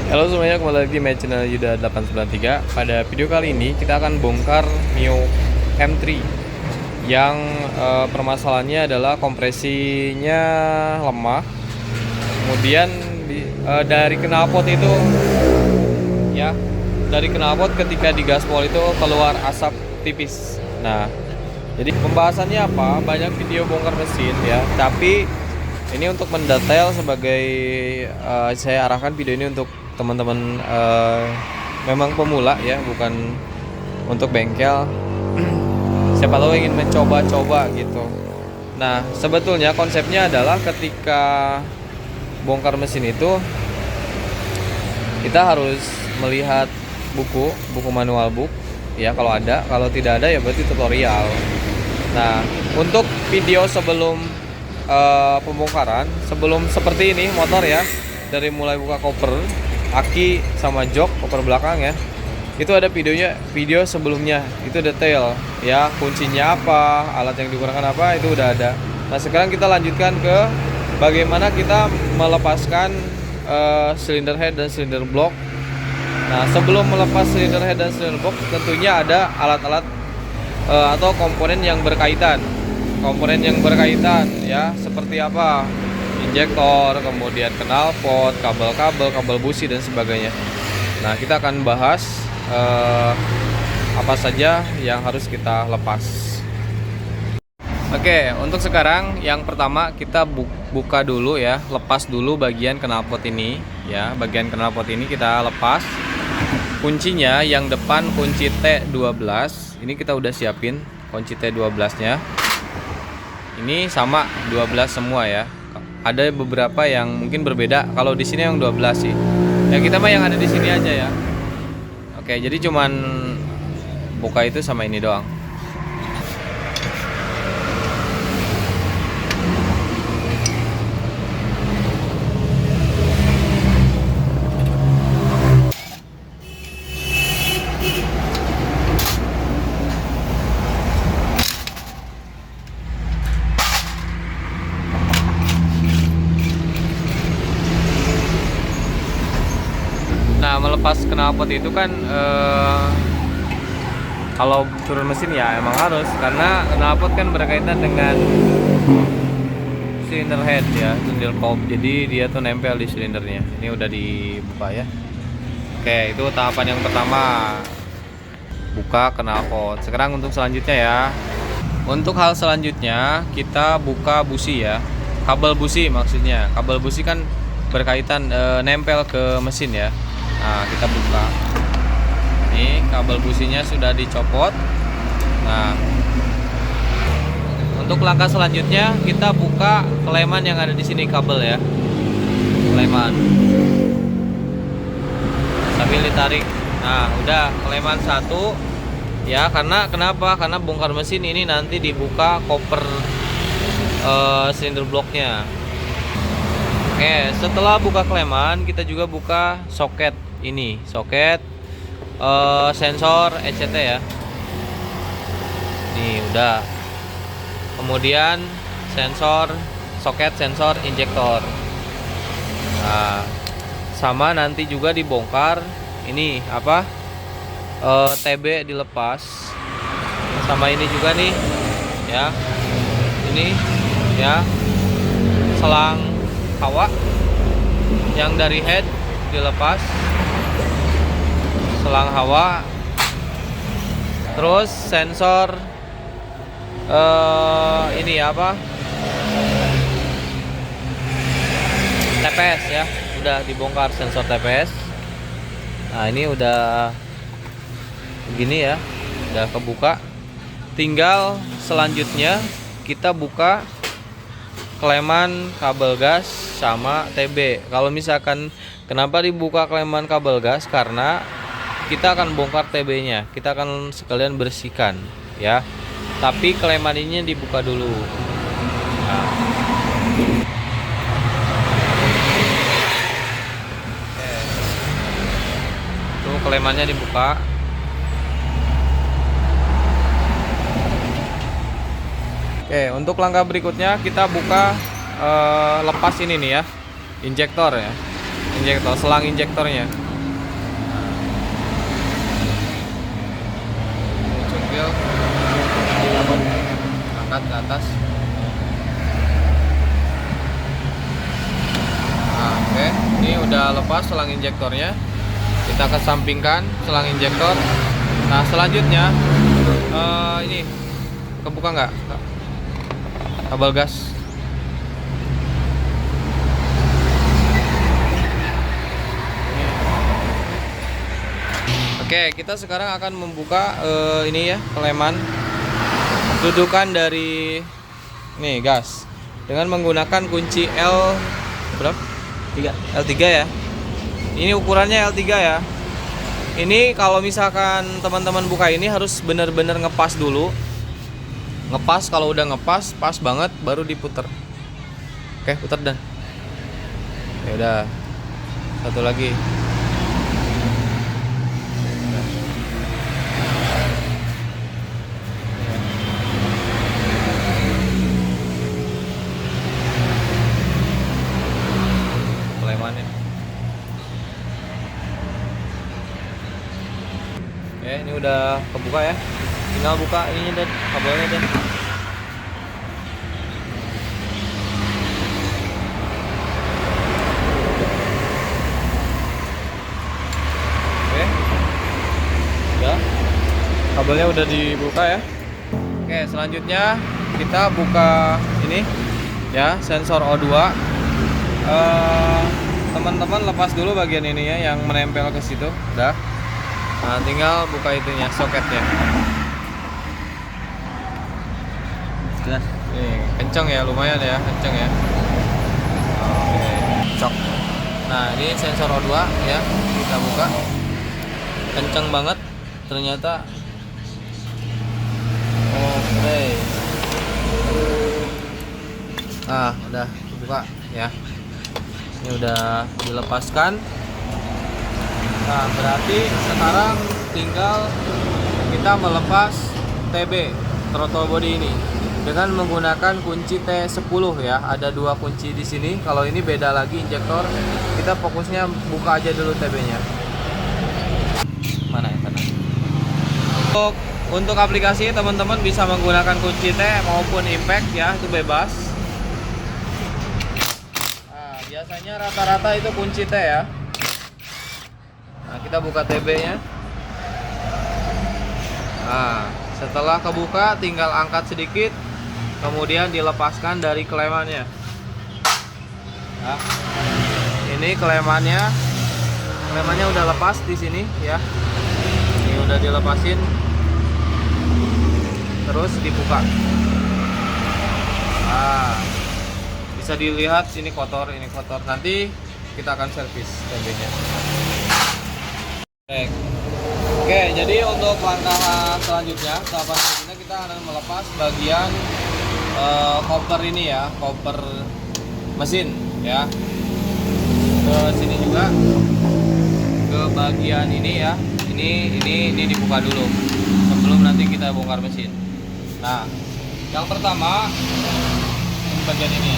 Halo semuanya, kembali lagi di my channel Yuda 893. Pada video kali ini kita akan bongkar Mio M3 yang permasalahannya adalah kompresinya lemah. Kemudian dari knalpot itu ya, dari knalpot ketika digaspol itu keluar asap tipis. Nah, jadi pembahasannya apa? Banyak video bongkar mesin ya, tapi ini untuk mendetail sebagai saya arahkan video ini untuk teman-teman memang pemula ya, bukan untuk bengkel. Siapa tahu ingin mencoba-coba gitu. Nah, sebetulnya konsepnya adalah ketika bongkar mesin itu kita harus melihat buku manual book ya, kalau ada. Kalau tidak ada ya berarti tutorial. Nah, untuk video sebelum pembongkaran, sebelum seperti ini motor ya, dari mulai buka koper, aki sama jok koper belakang ya, itu ada video sebelumnya, itu detail ya, kuncinya apa, alat yang digunakan apa, itu udah ada. Nah, sekarang kita lanjutkan ke bagaimana kita melepaskan silinder head dan silinder block. Nah, sebelum melepas silinder head dan silinder block, tentunya ada alat-alat atau komponen yang berkaitan. Komponen yang berkaitan ya, seperti apa? Injektor, kemudian knalpot, kabel busi dan sebagainya. Nah, kita akan bahas apa saja yang harus kita lepas. Oke, untuk sekarang yang pertama kita buka dulu ya, lepas dulu bagian knalpot ini ya. Bagian knalpot ini kita lepas. Kuncinya yang depan kunci T12. Ini kita udah siapin kunci T12-nya. Ini sama 12 semua ya. Ada beberapa yang mungkin berbeda. Kalau di sini yang 12 sih. Ya kita mah yang ada di sini aja ya. Oke, jadi cuman buka itu sama ini doang. Nah, melepas knalpot itu kan kalau turun mesin ya emang harus, karena knalpot kan berkaitan dengan silinder head ya, silinder valve. Jadi dia tuh nempel di silindernya. Ini udah dibuka ya. Oke, itu tahapan yang pertama, buka knalpot. Sekarang untuk selanjutnya ya. Untuk hal selanjutnya kita buka busi ya. Kabel busi maksudnya. Kabel busi kan berkaitan nempel ke mesin ya. Nah, kita buka. Ini kabel businya sudah dicopot. Nah, untuk langkah selanjutnya kita buka keleman yang ada di sini, kabel ya. Keleman. Sambil ditarik. Nah, udah keleman satu. Ya, karena kenapa? Karena bongkar mesin ini nanti dibuka koper silinder bloknya. Oke, setelah buka keleman, kita juga buka soket ini, soket sensor ECT ya. Nih udah. Kemudian soket sensor injektor. Nah, sama nanti juga dibongkar ini apa? TB dilepas. Sama ini juga nih, ya. Ini ya, selang hawa yang dari head dilepas, selang hawa, terus sensor ini apa, TPS ya, udah dibongkar sensor TPS. Nah, ini udah begini ya, udah kebuka. Tinggal selanjutnya kita buka keleman kabel gas sama TB. Kalau misalkan kenapa dibuka keleman kabel gas, karena kita akan bongkar TB-nya. Kita akan sekalian bersihkan ya. Tapi keleman ini dibuka dulu. Nah. Tuh kelemannya dibuka. Oke, untuk langkah berikutnya kita buka lepas ini nih ya, injektor ya. injektor, selang injektornya. Cungkil, angkat ke atas. Nah, oke, ini udah lepas selang injektornya. Kita kesampingkan selang injektor. Nah, selanjutnya ini kebuka nggak kabel gas? Oke, kita sekarang akan membuka ini ya, keleman dudukan dari nih gas dengan menggunakan kunci L berapa? L3 ya. Ini ukurannya L3 ya. Ini kalau misalkan teman-teman buka ini harus benar-benar ngepas dulu. Ngepas, kalau udah ngepas pas banget baru diputer. Oke, putar dan. Ya udah. Satu lagi. Kelemannya. Oke, ini udah kebuka ya. Tinggal buka ininya dan kabelnya dan. Oke. Udah. Kabelnya udah dibuka ya. Oke, selanjutnya kita buka ini ya, sensor O2. Teman-teman lepas dulu bagian ini ya yang menempel ke situ. Udah. Nah, tinggal buka itunya, soketnya. Nih, kenceng ya, lumayan ya, kenceng ya. Oke, cok. Nah, ini sensor O2 ya, kita buka. Kenceng banget ternyata. Oke. Nah, udah dibuka ya. Ini udah dilepaskan. Nah, berarti sekarang tinggal kita melepas TB, throttle body ini dengan menggunakan kunci T10 ya. Ada dua kunci di sini. Kalau ini beda lagi injektor. Kita fokusnya buka aja dulu TB-nya. Mana ya sana? Untuk aplikasi teman-teman bisa menggunakan kunci T maupun impact ya, itu bebas. Nah, biasanya rata-rata itu kunci T ya. Nah, kita buka TB-nya. Nah, setelah kebuka tinggal angkat sedikit, kemudian dilepaskan dari kelemannya. Nah, ini kelemannya udah lepas di sini ya. Ini udah dilepasin, terus dibuka. Nah, bisa dilihat ini kotor. Nanti kita akan servis TB-nya. Oke, jadi untuk langkah selanjutnya, tahapan selanjutnya kita akan melepas bagian koper ini ya, koper mesin ya. Ke sini juga, ke bagian ini ya. Ini dibuka dulu sebelum nanti kita bongkar mesin. Nah, yang pertama bagian ini.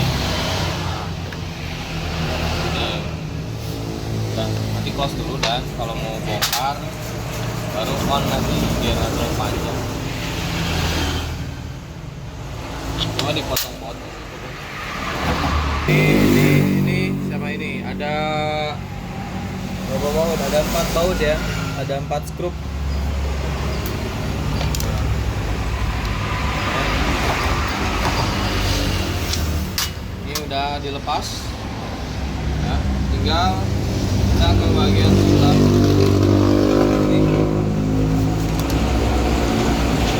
Dan nanti close dulu, dan kalau mau bongkar baru on nanti biar nggak terlalu panjang. Cuma dipotong-potong. Ini sama ini ada berapa baut? Ada 4 baut ya, ada 4 skrup. Ini udah dilepas. Nah, tinggal kita ke bagian sebelah.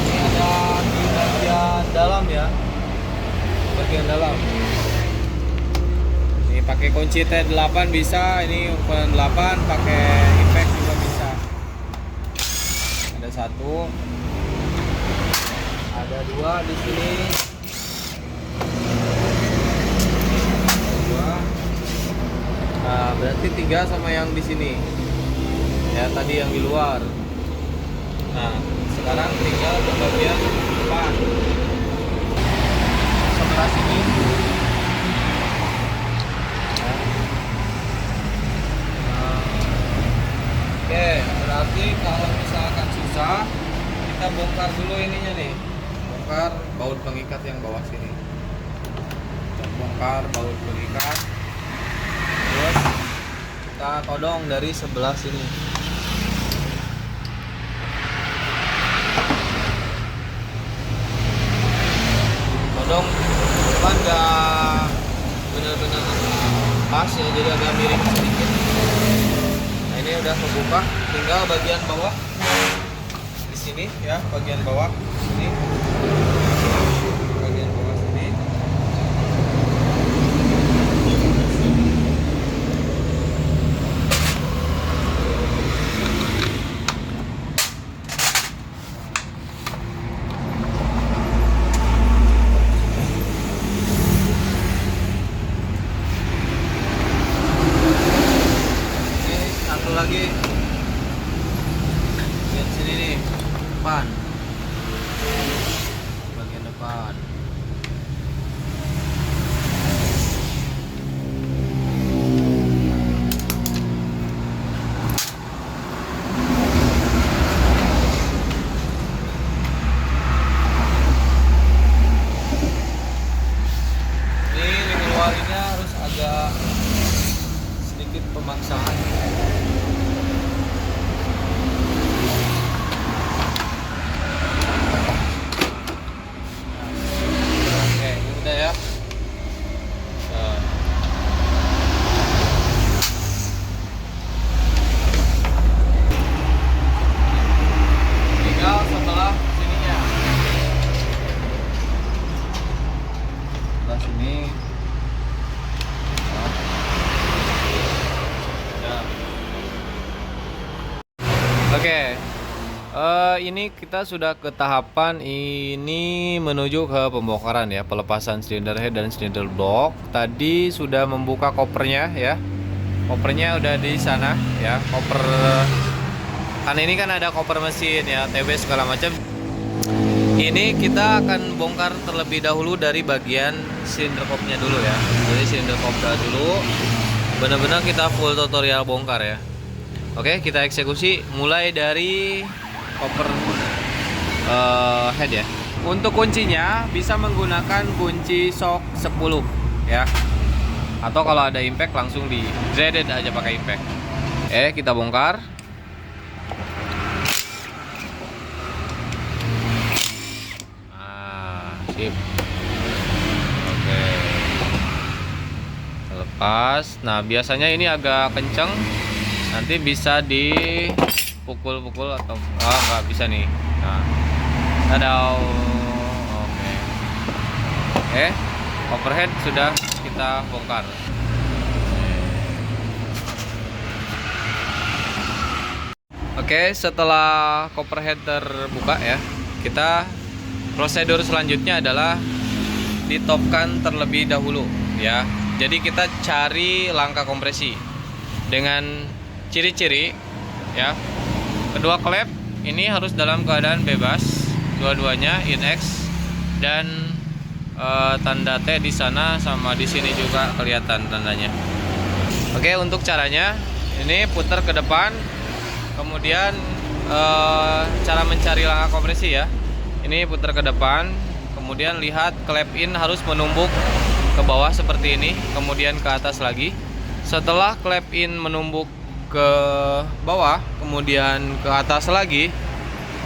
Ini ada di bagian dalam ya, bagian dalam. Ini pakai kunci T8 bisa, ini ukuran 8, pakai impact juga bisa. Ada 1, ada 2 di sini. Nah, berarti 3 sama yang di sini. Ya, tadi yang di luar. Nah, sekarang tinggal ke bagian depan. Sebelah sini. Jadi kalau misalkan susah, kita bongkar dulu ininya nih. Bongkar baut pengikat yang bawah sini. Kita bongkar baut pengikat. Terus kita todong dari sebelah sini. Todong cuman nggak benar-benar pas ya, jadi agak miring sedikit. Nah ini udah kebuka, tinggal bagian bawah di sini ya, bagian bawah sini, bagian bawah sini. Lagi bagian sini nih, depan, bagian depan. Ini mengeluarinya harus agak sedikit pemaksaan. Sini oke. Ini kita sudah ke tahapan ini menuju ke pembongkaran ya, pelepasan silinder head dan silinder block. Tadi sudah membuka kopernya ya, kopernya udah di sana ya, koper kan ini kan ada koper mesin ya, TB segala macam. Ini kita akan bongkar terlebih dahulu dari bagian silinder kopnya dulu ya. Jadi silinder kopnya dulu, benar-benar kita full tutorial bongkar ya. Oke, kita eksekusi mulai dari koper head ya. Untuk kuncinya bisa menggunakan kunci shock 10 ya. Atau kalau ada impact langsung di threaded aja pakai impact. Kita bongkar. Sip. Oke. Lepas. Nah, biasanya ini agak kenceng. Nanti bisa dipukul-pukul atau nggak bisa nih. Nah. Tadau. Oke. Overhead sudah kita bongkar. Oke, setelah coverhead terbuka ya, kita prosedur selanjutnya adalah ditopkan terlebih dahulu ya. Jadi kita cari langkah kompresi dengan ciri-ciri ya. Kedua klep ini harus dalam keadaan bebas, dua-duanya in-X, dan tanda T di sana sama di sini juga kelihatan tandanya. Oke, untuk caranya ini putar ke depan, kemudian cara mencari langkah kompresi ya. Ini putar ke depan, kemudian lihat klep in harus menumbuk ke bawah seperti ini, kemudian ke atas lagi. Setelah klep in menumbuk ke bawah, kemudian ke atas lagi,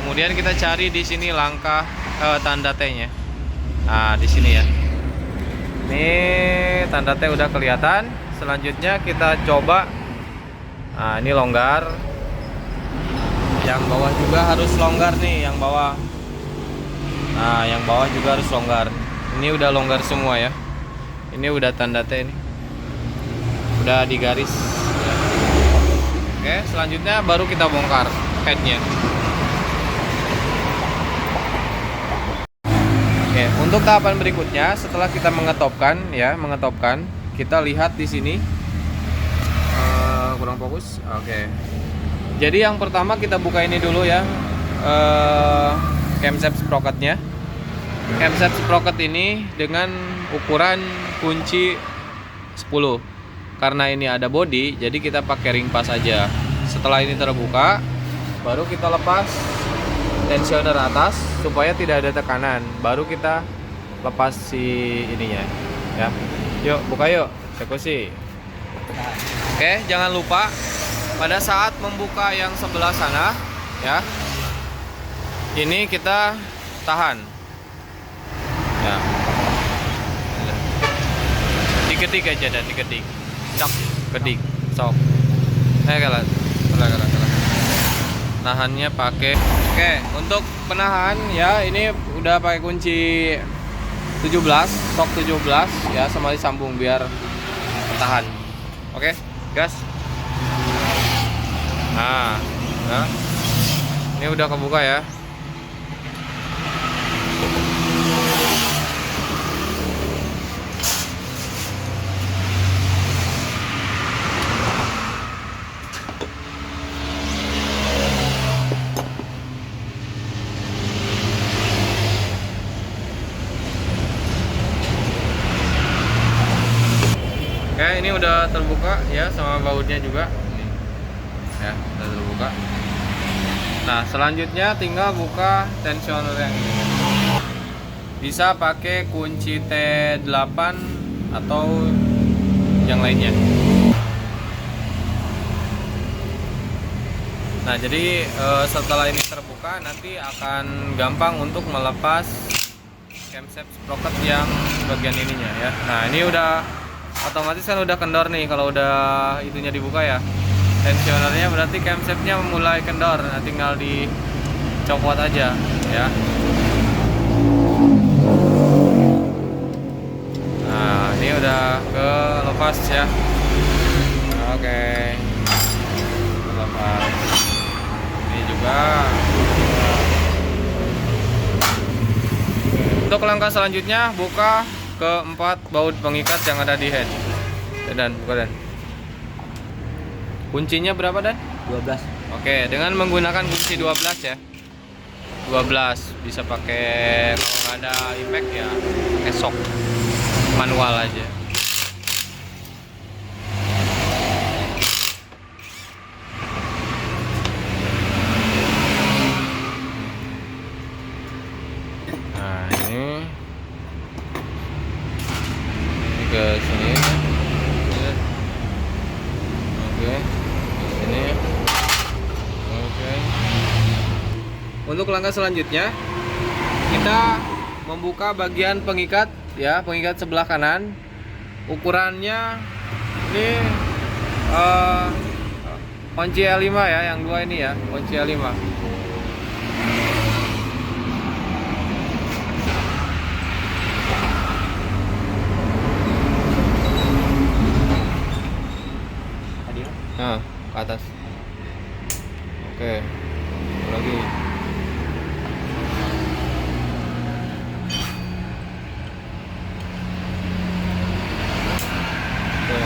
kemudian kita cari di sini langkah tanda T-nya. Nah, di sini ya. Ini tanda T udah kelihatan. Selanjutnya kita coba. Nah, ini longgar. Yang bawah juga harus longgar nih, yang bawah. Nah, yang bawah juga harus longgar. Ini udah longgar semua ya. Ini udah tanda T nih. Udah digaris. Oke, selanjutnya baru kita bongkar headnya. Oke, untuk tahapan berikutnya setelah kita mengetopkan ya, kita lihat di sini. Kurang fokus. Oke. Jadi yang pertama kita buka ini dulu ya. Camshaft sprocketnya. Camshaft sprocket ini dengan ukuran kunci 10. Karena ini ada body, jadi kita pakai ring pas aja. Setelah ini terbuka, baru kita lepas tensioner atas supaya tidak ada tekanan, baru kita lepas si ininya ya. Yuk buka yuk, eksekusi. Oke, jangan lupa pada saat membuka yang sebelah sana ya, ini kita tahan ya, diketik aja dan diketik, cak, ketik, sok. Kalah. Nahannya pakai. Oke, untuk penahan ya ini udah pakai kunci 17, sok 17 ya, sama disambung biar tahan. Oke, gas. Nah, ini udah kebuka ya. Oke, ini udah terbuka ya, sama bautnya juga. Ini. Ya, udah terbuka. Nah, selanjutnya tinggal buka tensioner yang ini. Bisa pakai kunci T8 atau yang lainnya. Nah, jadi setelah ini terbuka nanti akan gampang untuk melepas camshaft sprocket yang bagian ininya ya. Nah, ini udah otomatis kan udah kendor nih kalau udah itunya dibuka ya, tensionernya, berarti camshaftnya mulai kendor. Nah, tinggal dicopot aja ya. Nah, ini udah ke lepas ya. Oke, lepas. Ini juga. Untuk langkah selanjutnya, buka keempat baut pengikat yang ada di head. Dan buka Dan. Kuncinya berapa Dan? 12. Oke, dengan menggunakan kunci 12 ya. 12 bisa pakai, kalau nggak ada impact ya pakai shock manual aja. Nah, ini ke sini. Oke, ke sini. Oke. Untuk langkah selanjutnya, kita membuka bagian pengikat ya, pengikat sebelah kanan. Ukurannya ini kunci L5 ya, yang dua ini ya, kunci L5. Nah, ke atas. Oke. Lagi. Oke.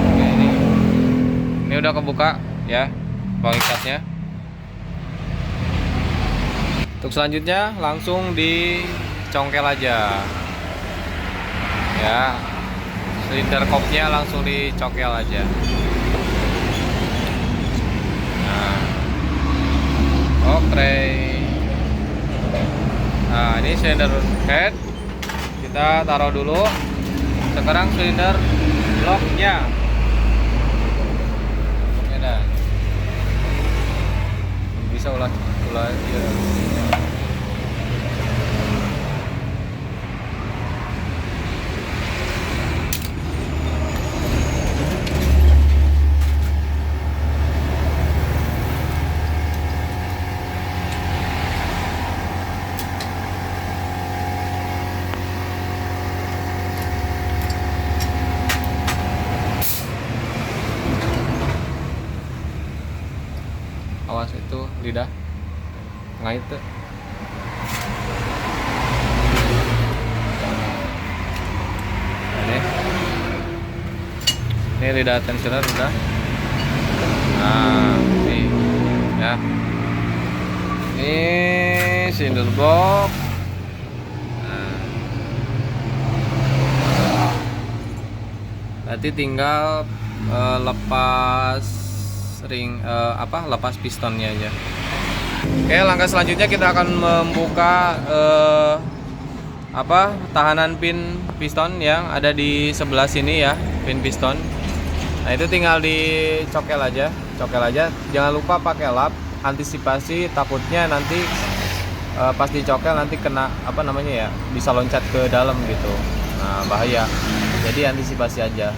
Oke, ini udah kebuka ya pengikatnya. Untuk selanjutnya langsung dicongkel aja ya, silinder kopnya langsung dicongkel aja. Nah, oke. Nah, ini silinder head kita taruh dulu. Sekarang silinder bloknya. Oke dah, bisa ulah ya. Awas itu lidah ngait tuh. Ini lidah tensioner udah. Nah, ini ya. Ini cylinder box. Nah, Berarti tinggal lepas lepas pistonnya aja. Oke, langkah selanjutnya kita akan membuka tahanan pin piston yang ada di sebelah sini ya, pin piston. Nah, itu tinggal dicokel aja, Jangan lupa pakai lap, antisipasi takutnya nanti pas dicokel nanti kena bisa loncat ke dalam gitu. Nah, bahaya. Jadi antisipasi aja.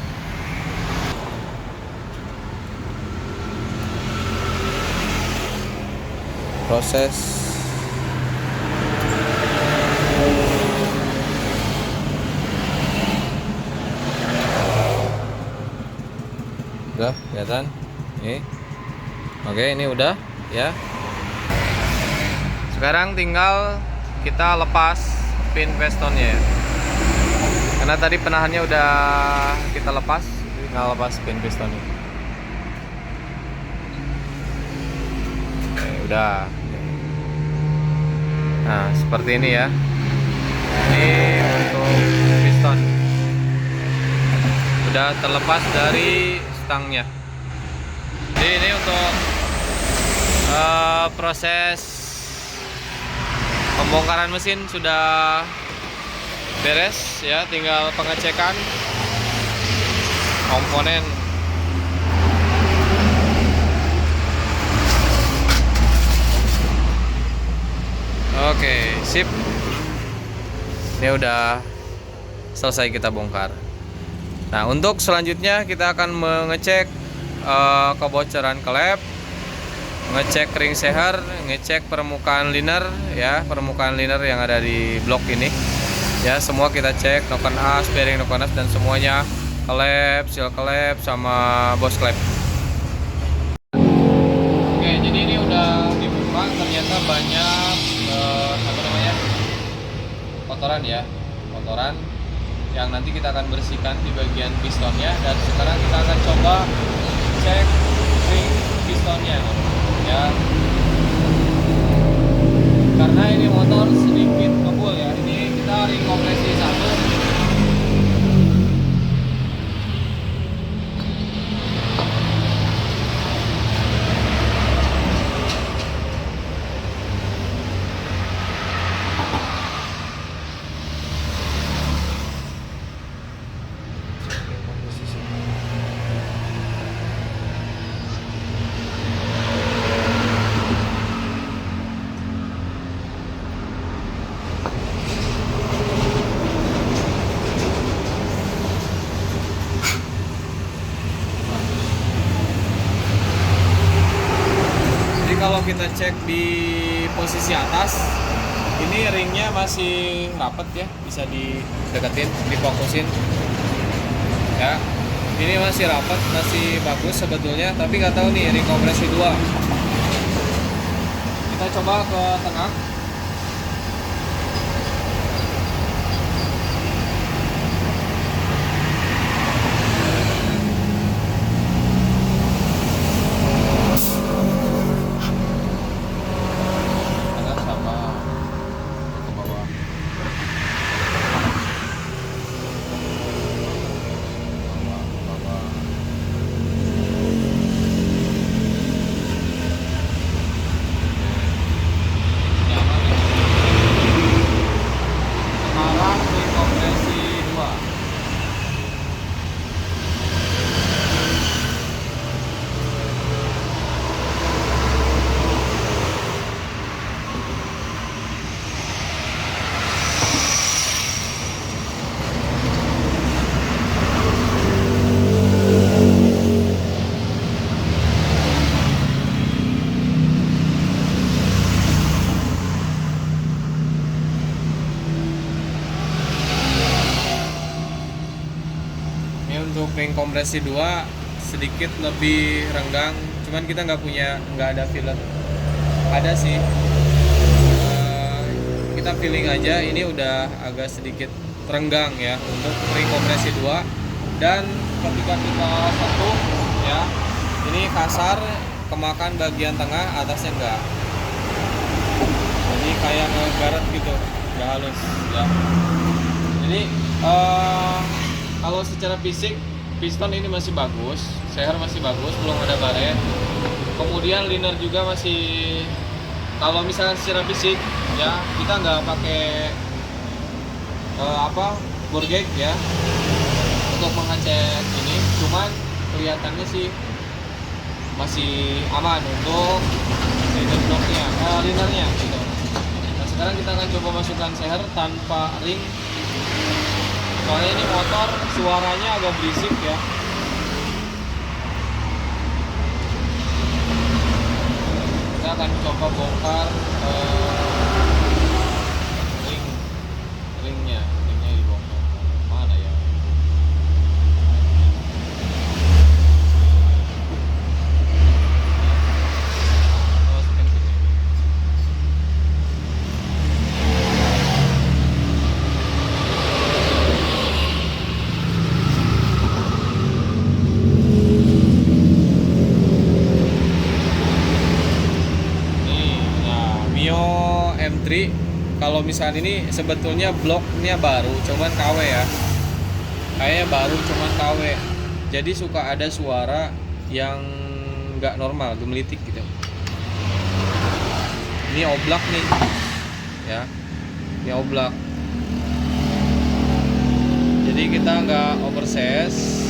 Proses udah kelihatan nih. Oke, ini udah ya. Sekarang tinggal kita lepas pin pistonnya ya. Karena tadi penahannya udah kita lepas, tinggal lepas pin pistonnya. Oke, udah. Nah, seperti ini ya. Ini untuk piston. Udah terlepas dari stangnya. Jadi ini untuk proses pembongkaran mesin sudah beres ya, tinggal pengecekan komponen. Oke, sip. Ini udah selesai kita bongkar. Nah, untuk selanjutnya kita akan mengecek kebocoran klep, ngecek ring seher, ngecek permukaan liner ya, permukaan liner yang ada di blok ini. Ya, semua kita cek, noken as, bearing noken as dan semuanya, klep, seal klep sama bos klep. Oke, jadi ini udah dibuka, ternyata banyak kotoran ya, kotoran yang nanti kita akan bersihkan di bagian pistonnya. Dan sekarang kita akan coba cek ring pistonnya ya, karena ini motor sedikit ngebul ya. Ini kita ring kompresi 1. Kalau kita cek di posisi atas, ini ringnya masih rapet ya, bisa dideketin, difokusin ya. Ini masih rapet, masih bagus sebetulnya, tapi nggak tahu nih ring kompresi 2. Kita coba ke tengah. Untuk ring kompresi 2 sedikit lebih renggang, cuman kita nggak ada filler. Ada sih, kita feeling aja ini udah agak sedikit renggang ya untuk ring kompresi 2. Dan ketika kita sentuh ya, ini kasar, kemakan bagian tengah, atasnya enggak. Jadi kayak ngegaret gitu, nggak halus ya. Jadi kalau secara fisik piston ini masih bagus, seher masih bagus, belum ada baret. Kemudian liner juga masih, kalau misalnya secara fisik ya kita nggak pakai bore gauge ya untuk mengecek ini, cuman kelihatannya sih masih aman untuk linernya gitu. Nah sekarang kita akan coba masukkan seher tanpa ring, soalnya ini motor suaranya agak berisik ya. Kita akan coba bongkar ringnya dibongkar. Mana ya? M3 kalau misalnya ini sebetulnya bloknya baru, cuman KW ya, kayaknya baru cuman KW, jadi suka ada suara yang nggak normal, gemelitik gitu. Ini oblak nih ya, ini oblak, jadi kita nggak oversize,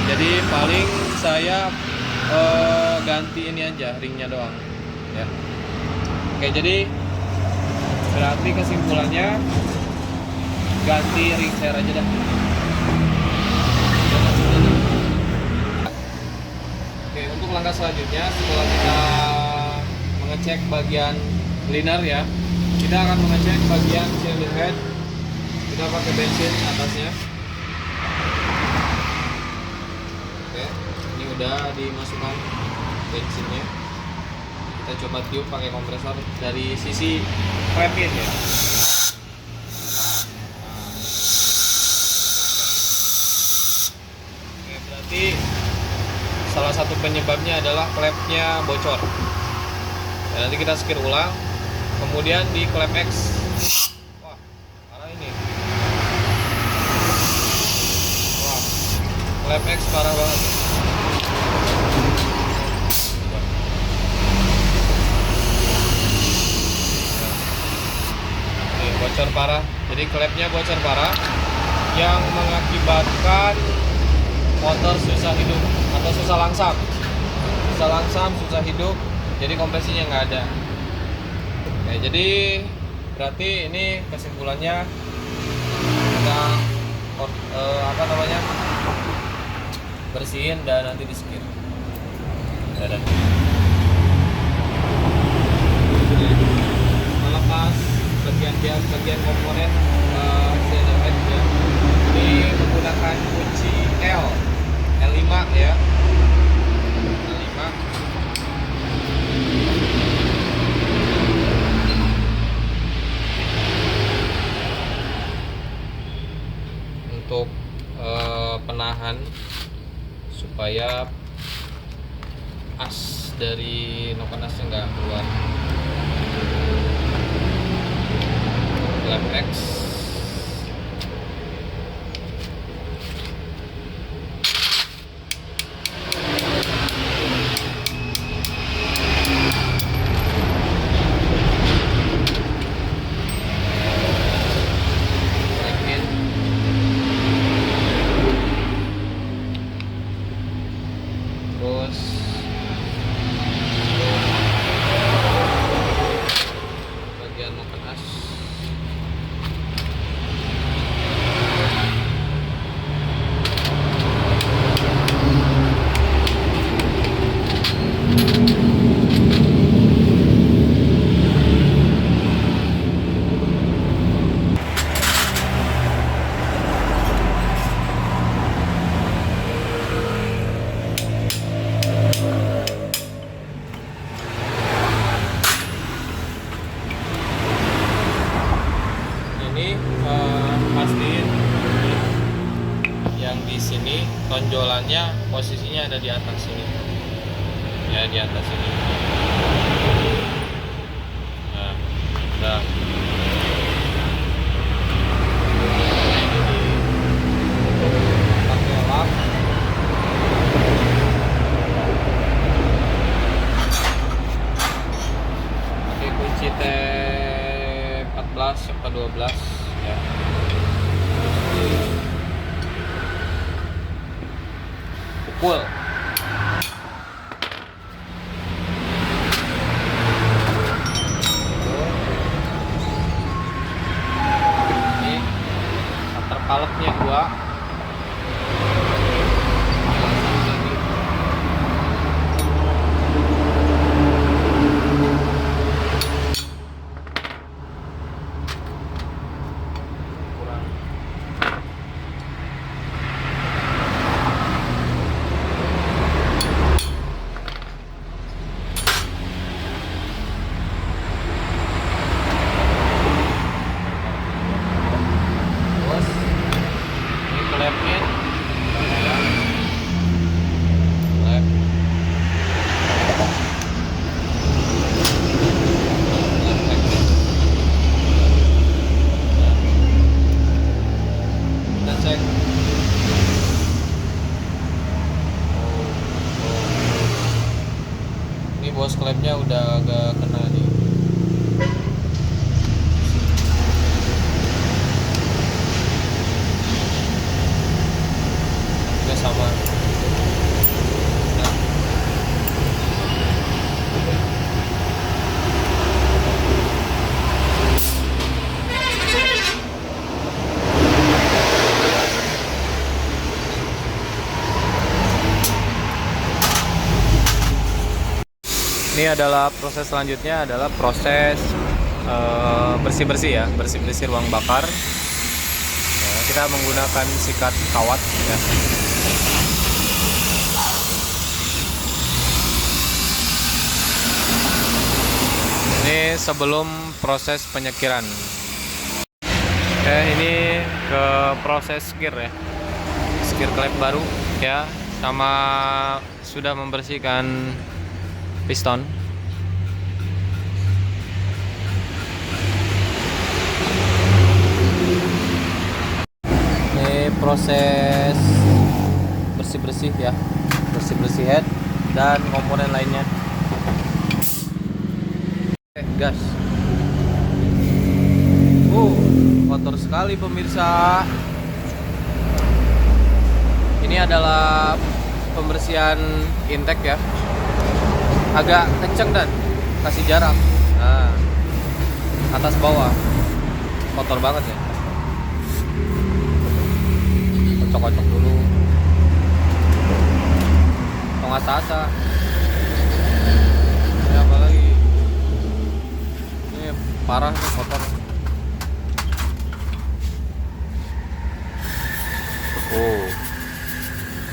jadi paling saya ganti ini aja, ringnya doang ya. Oke, jadi berarti kesimpulannya ganti ring seher aja dah. Oke, untuk langkah selanjutnya setelah kita mengecek bagian liner ya, kita akan mengecek bagian cylinder head. Kita pakai bensin atasnya. Oke, ini udah dimasukkan bensinnya. Kita coba tiup pakai kompresor dari sisi klepin ya. Oke, berarti salah satu penyebabnya adalah klepnya bocor. Dan nanti kita sekir ulang, kemudian di klep X. Wah, parah ini. Wah, klep X parah banget. Bocor parah, jadi klepnya bocor parah yang mengakibatkan motor susah hidup atau susah langsam, susah hidup, jadi kompresinya nggak ada. Oke, jadi berarti ini kesimpulannya kita bersihin dan nanti disekir. Dan melepas bagian komponen cylinder head ya. Ini menggunakan kunci L5 ya. L5. Untuk penahan supaya as dari noken asnya nggak keluar. Klep X. Terus bagian noken as. Pastiin yang di sini tonjolannya posisinya ada di atas sini ya, di atas sini. Nah, udah pakai lap 14 yang ke 12 ya. Pukul. Ini starter palletnya gua. Klepnya klep kita cek. Ini bos klepnya udah agak kena nih. Sama ini adalah proses selanjutnya adalah proses bersih-bersih ya, bersih-bersih ruang bakar ya, kita menggunakan sikat kawat ya. Ini sebelum proses penyekiran. Ini ke proses skir ya, skir klep baru ya, sama sudah membersihkan piston. Ini proses bersih-bersih ya, bersih-bersih head dan komponen lainnya. Gas. Kotor sekali pemirsa. Ini adalah pembersihan intake ya. Agak kenceng dan kasih jarak. Nah, atas bawah. Kotor banget ya. Kocok-kocok dulu. Atau asa-asa. Ini apa lagi? Parah nih kotor.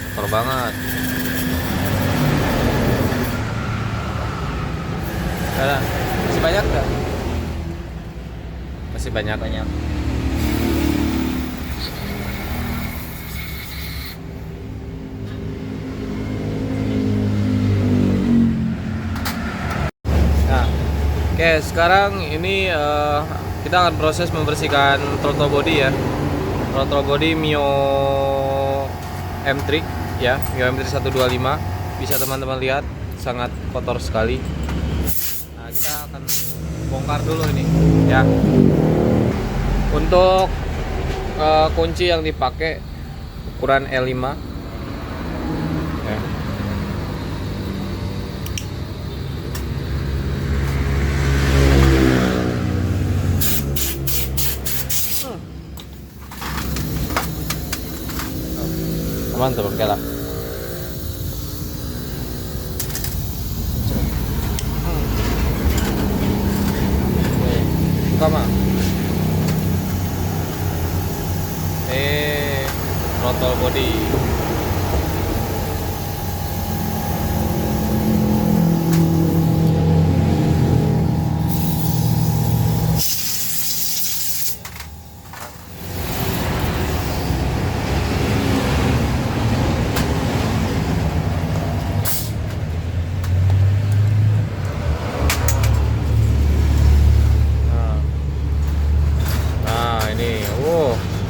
Kotor banget. Ada masih banyak nggak? Masih banyak. Oke, sekarang ini kita akan proses membersihkan throttle body ya. Throttle body Mio M3 ya, Mio M3 125. Bisa teman-teman lihat sangat kotor sekali. Nah, kita akan bongkar dulu ini ya. Untuk kunci yang dipakai ukuran L5 ya. Mantap lah. Buka mah. Throttle body.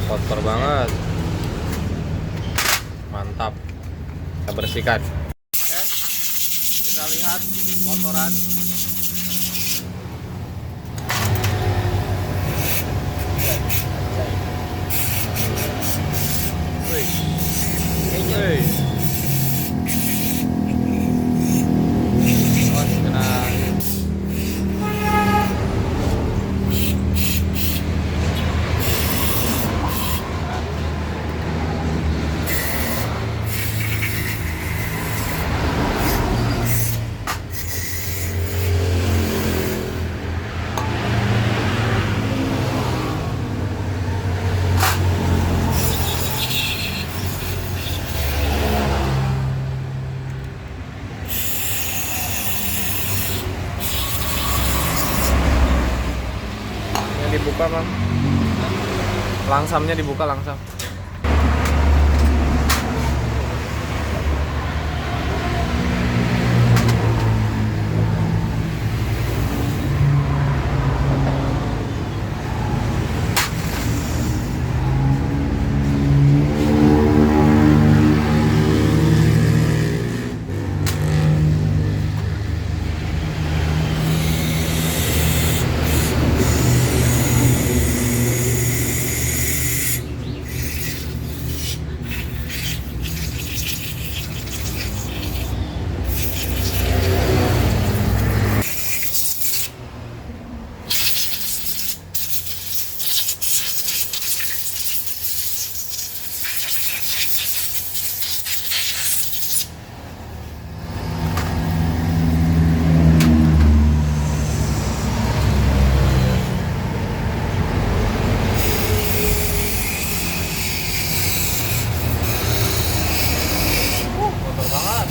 Kotor banget. Mantap. Kita bersihkan. Oke. Kita lihat kotoran. dibuka, Bang. Langsamnya dibuka langsam. Kotor banget.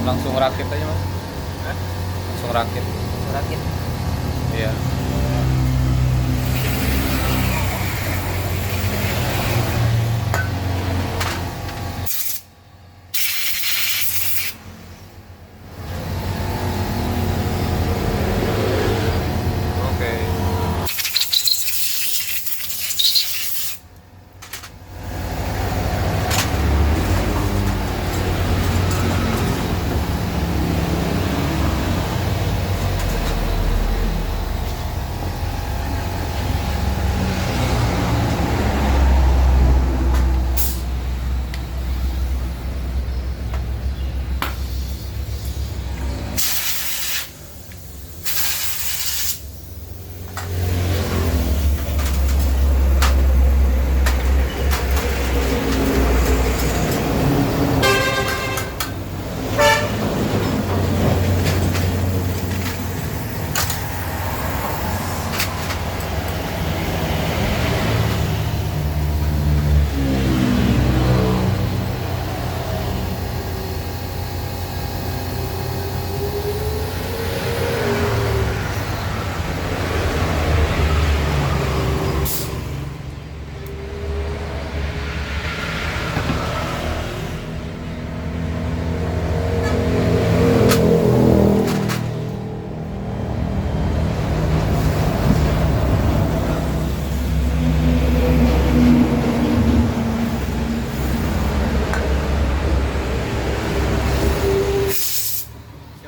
Langsung rakit aja, Mas. Hah? Langsung rakit. Rakit. Iya. Oke.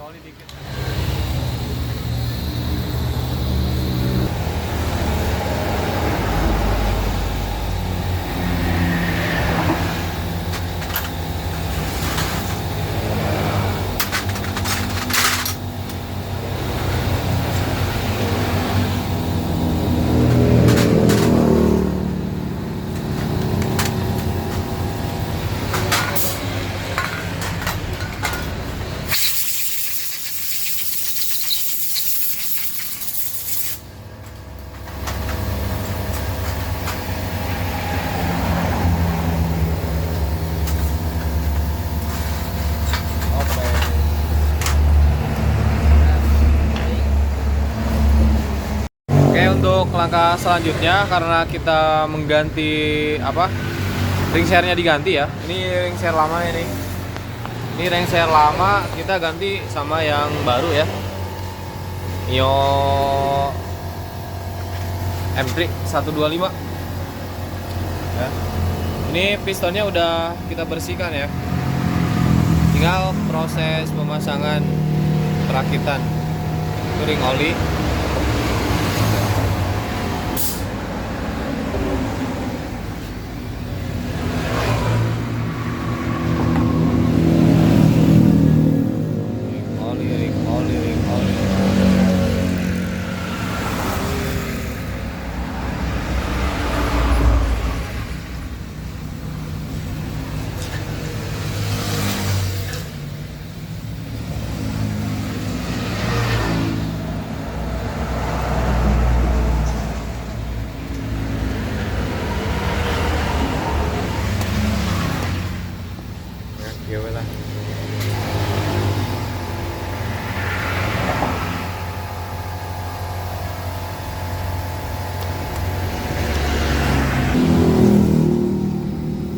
Oli dikit. Untuk langkah selanjutnya, karena kita mengganti ring share-nya diganti ya. Ini ring share lama ini. Ini ring share lama kita ganti sama yang baru ya. Mio M3 125. Ya. Ini pistonnya udah kita bersihkan ya. Tinggal proses pemasangan perakitan ring oli. Ya lah.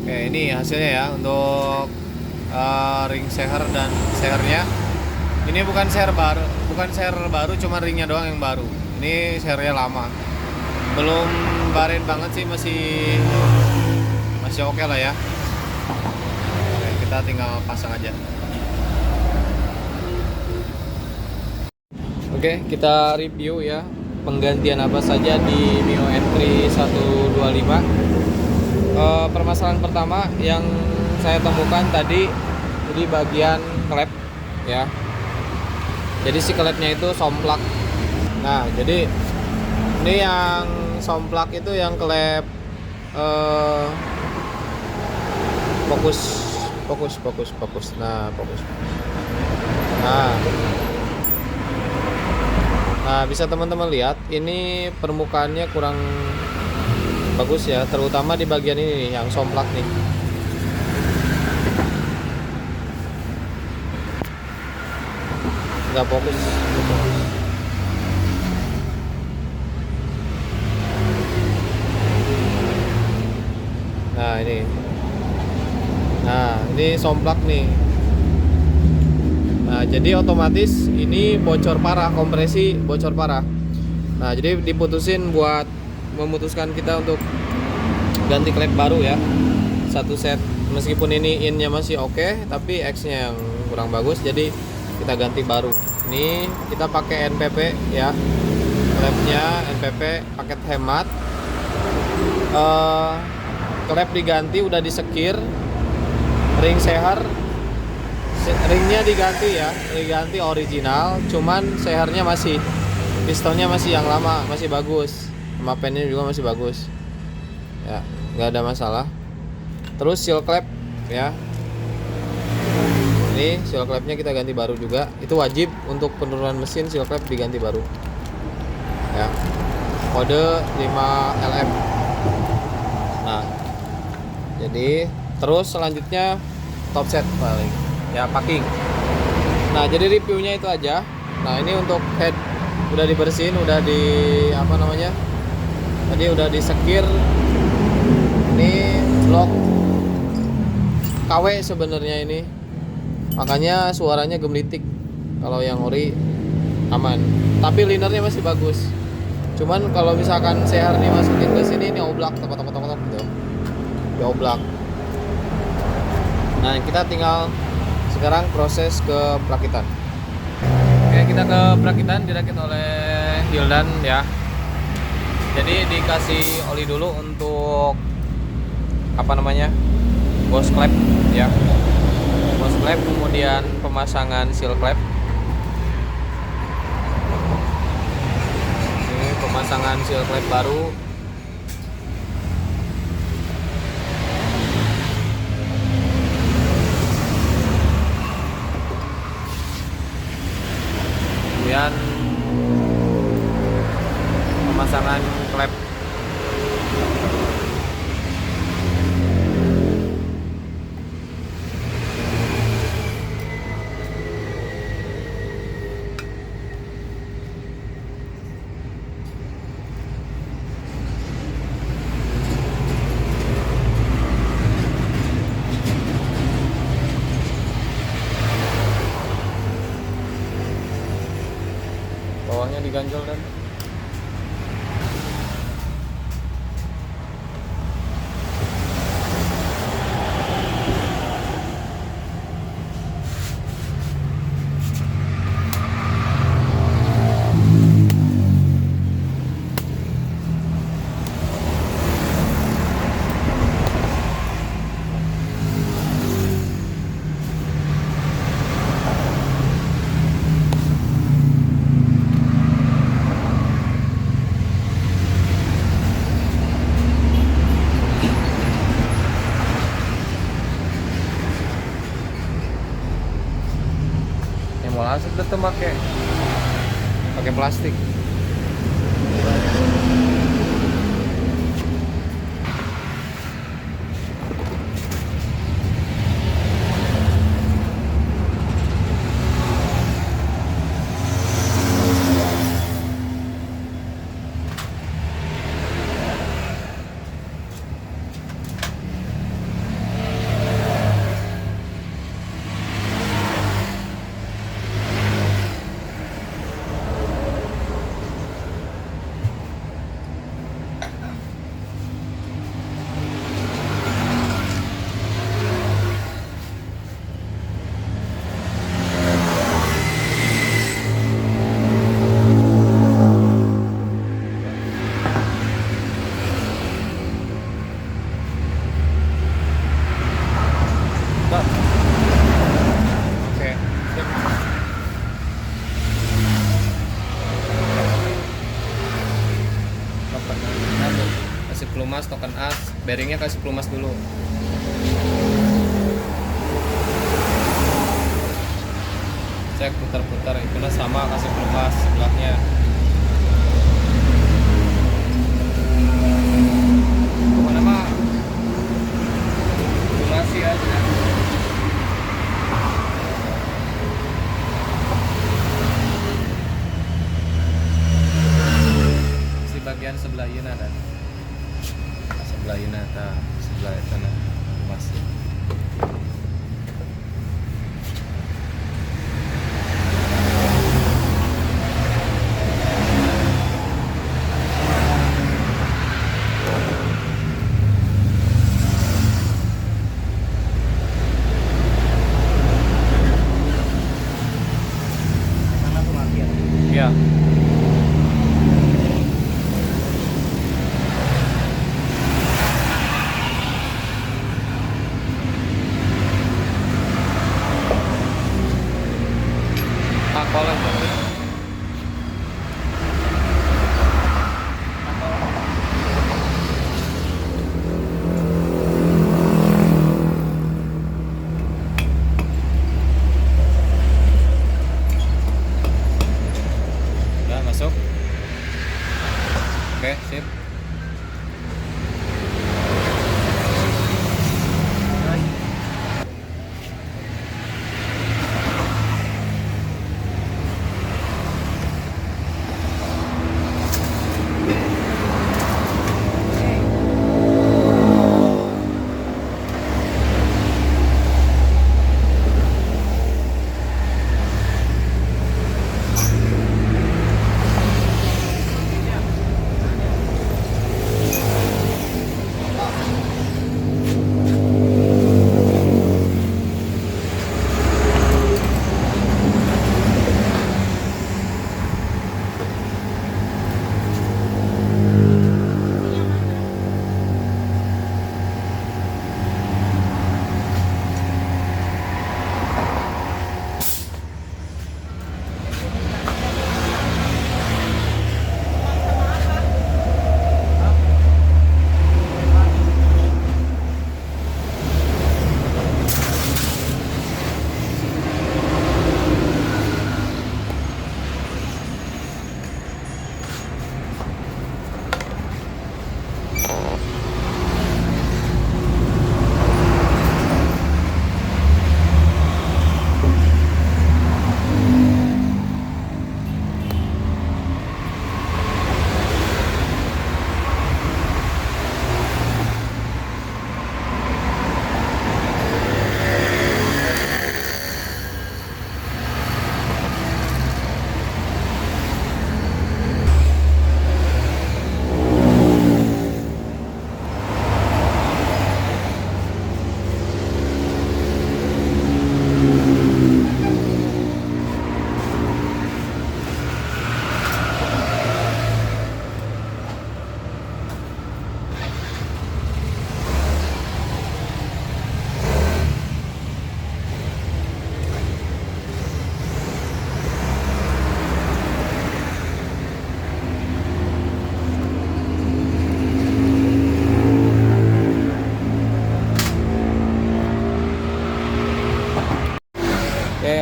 Oke, ini hasilnya ya untuk ring seher dan sehernya. Ini bukan seher baru, cuma ringnya doang yang baru. Ini sehernya lama. Belum baren banget sih, masih oke lah ya. Kita tinggal pasang aja. Oke, kita review ya penggantian apa saja di Mio M3 125. Permasalahan pertama yang saya temukan tadi di bagian klep ya. Jadi si klepnya itu somplak. Nah, jadi ini yang somplak itu yang klep fokus. Nah, fokus. Nah, bisa teman-teman lihat ini permukaannya kurang bagus ya, terutama di bagian ini nih, yang somplak nih. Nggak fokus. Nah, ini somplak nih. Nah, jadi otomatis ini bocor parah, kompresi bocor parah. Nah, jadi memutuskan kita untuk ganti klep baru ya. Satu set, meskipun ini innya masih oke, tapi X-nya yang kurang bagus, jadi kita ganti baru. Ini kita pakai NPP ya. Klepnya NPP paket hemat. Klep diganti, udah disekir. Ring seher, ringnya diganti ya, diganti original, cuman sehernya pistonnya masih yang lama, masih bagus, sama pennya juga masih bagus ya, nggak ada masalah. Terus seal klep ya, ini seal klepnya kita ganti baru juga, itu wajib untuk penurunan mesin, seal klep diganti baru ya, kode 5LM. Nah, jadi terus selanjutnya top set paling ya, packing. Nah, jadi reviewnya itu aja. Nah, ini untuk head udah dibersihin, udah tadi udah disekir. Ini blok KW sebenarnya ini, makanya suaranya gemlitik. Kalau yang ori aman, tapi linernya masih bagus. Cuman kalau misalkan seher nih masukin ke sini, ini oblak gitu ya, oblak. Nah, kita tinggal sekarang proses ke perakitan. Oke, kita ke perakitan, dirakit oleh Hildan ya. Jadi dikasih oli dulu untuk ghost klep ya. Ghost klep, kemudian pemasangan seal klep. Ini pemasangan seal klep baru. Kemudian pemasangan klep. Bawahnya diganjel dan malah tetep pakai plastik. Mbak. Oke, siap. Token satu. Kasih pelumas, token as, bearingnya kasih pelumas dulu. Cek putar-putar, itulah sama, kasih pelumas sebelahnya. Pokoknya mah simulasi aja. Si bagian sebelah ini ada. Sebelah ini ada, sebelah itu ada masih.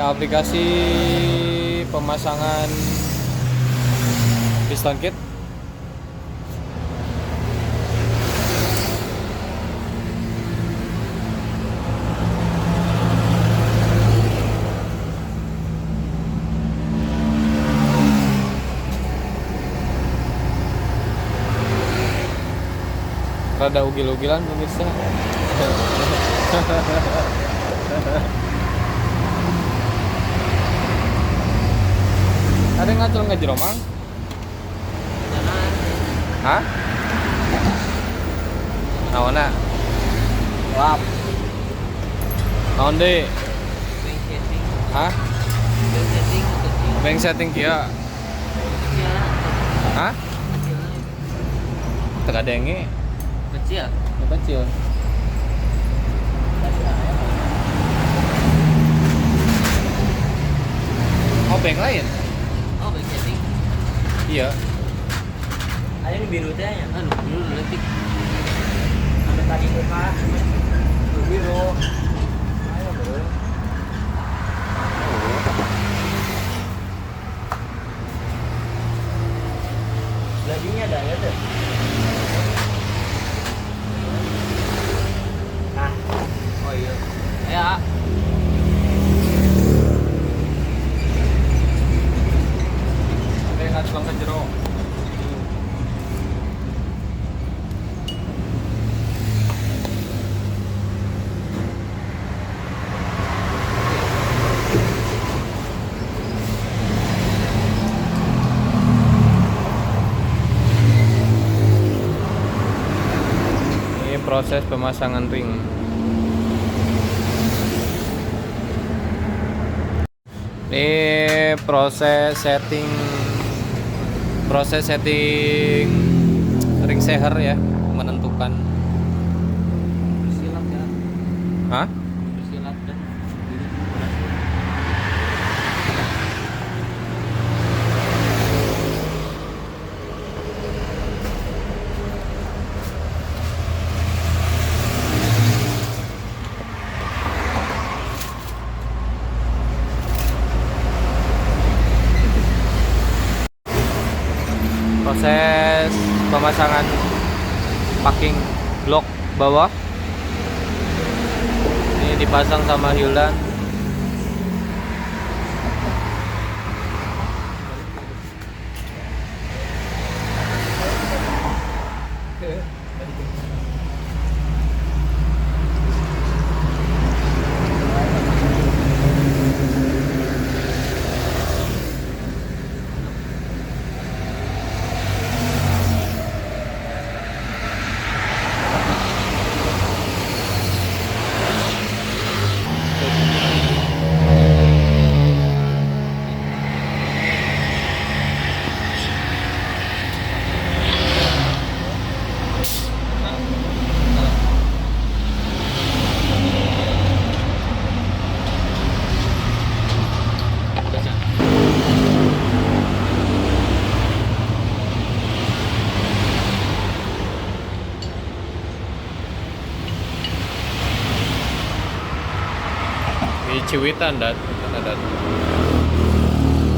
aplikasi pemasangan piston kit. Rada ugil-ugilan pemirsa. Ada ngacul ngejeromang? Hah? Naona? Lap. Naon deh? Hah? Beng setting kia. Hah? Teka denge. Kecil. Kecil. Oh, beng lain? Oh, beng setting. Iya. Ada yang biru teh nya. Anu, biru letik. Ada tadi muka. Biru. Ayo, bro. Laginya ada ya tuh. Nah. Oh iya. Ya. Ada yang ngacul ke jero. Proses pemasangan ring. Ini proses setting ring seher ya, menentukan. Bersilat ya. Hah? Bersilat dan Proses pemasangan packing blok bawah ini dipasang sama Hildan. Di Ciwitan dan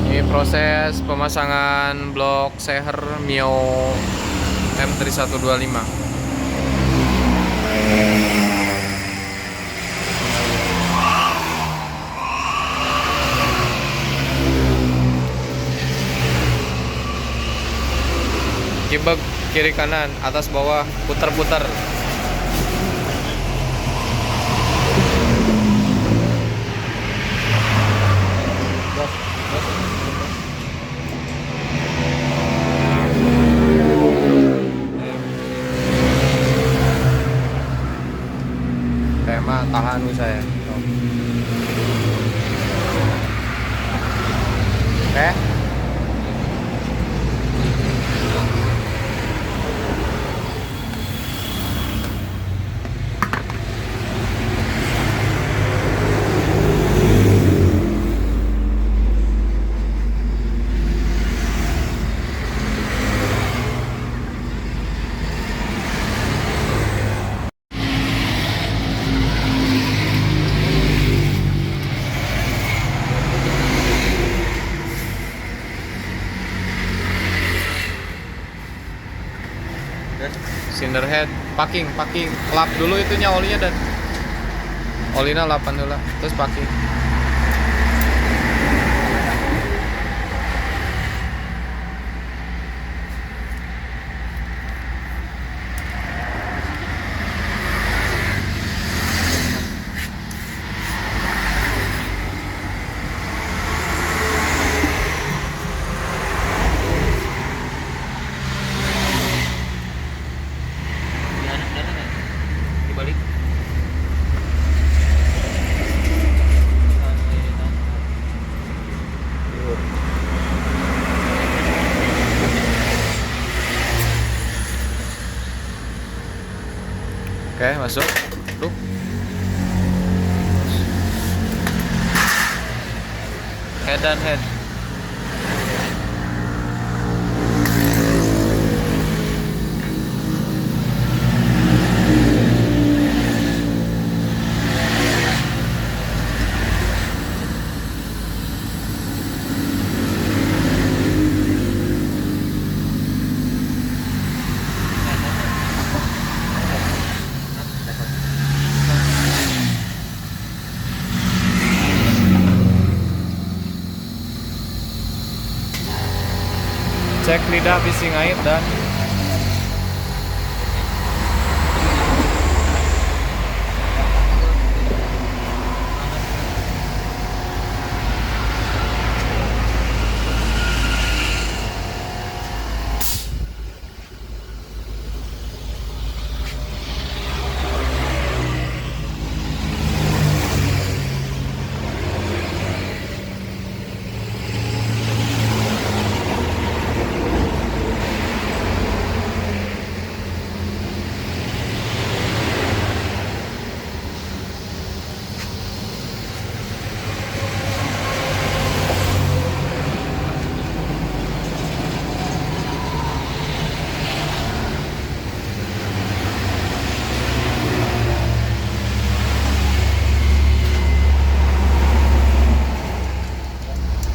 ini proses pemasangan blok seher Mio M3125. Kibag kiri kanan, atas bawah, putar-putar. Tema tahan saya. Oke. cylinder head, packing, lap dulu itunya olinya dan olinya lapan dulu, terus packing. Dibalik. Oke, masuk. Tuh. Head dan head. Cek lidah bising air dan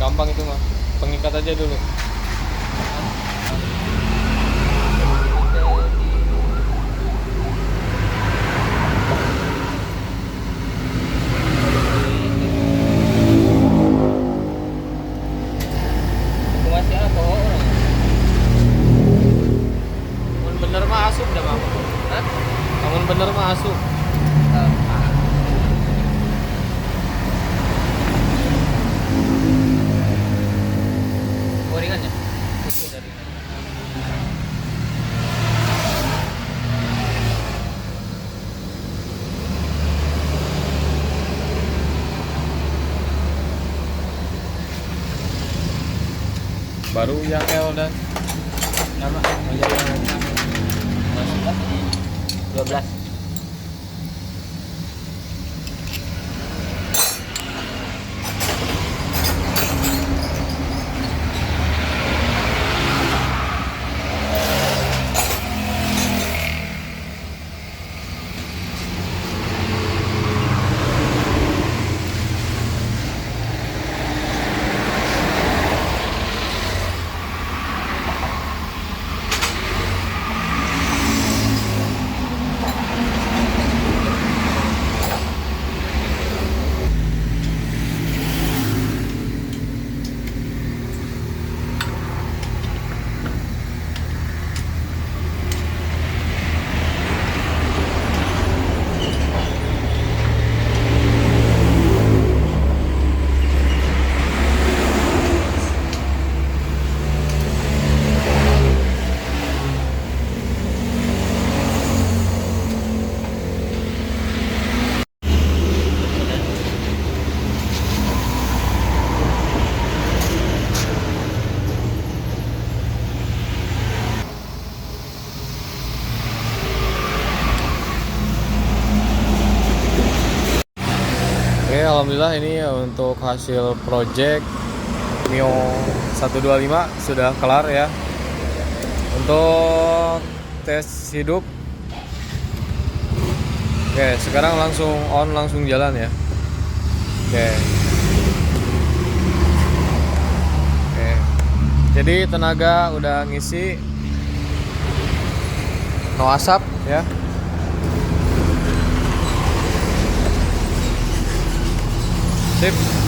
gampang itu mah. Pengikat aja dulu. Masih apa orang? Namun bener mah asup dah bang. Hah? Namun bener mah asup. Oh, ringan ya? Baru yang L dan Nama yang 12. Oke, alhamdulillah ini untuk hasil project Mio 125 sudah kelar ya. Untuk tes hidup. Oke, sekarang langsung on, langsung jalan ya. Oke. Oke. Jadi tenaga udah ngisi. no asap ya. Sip.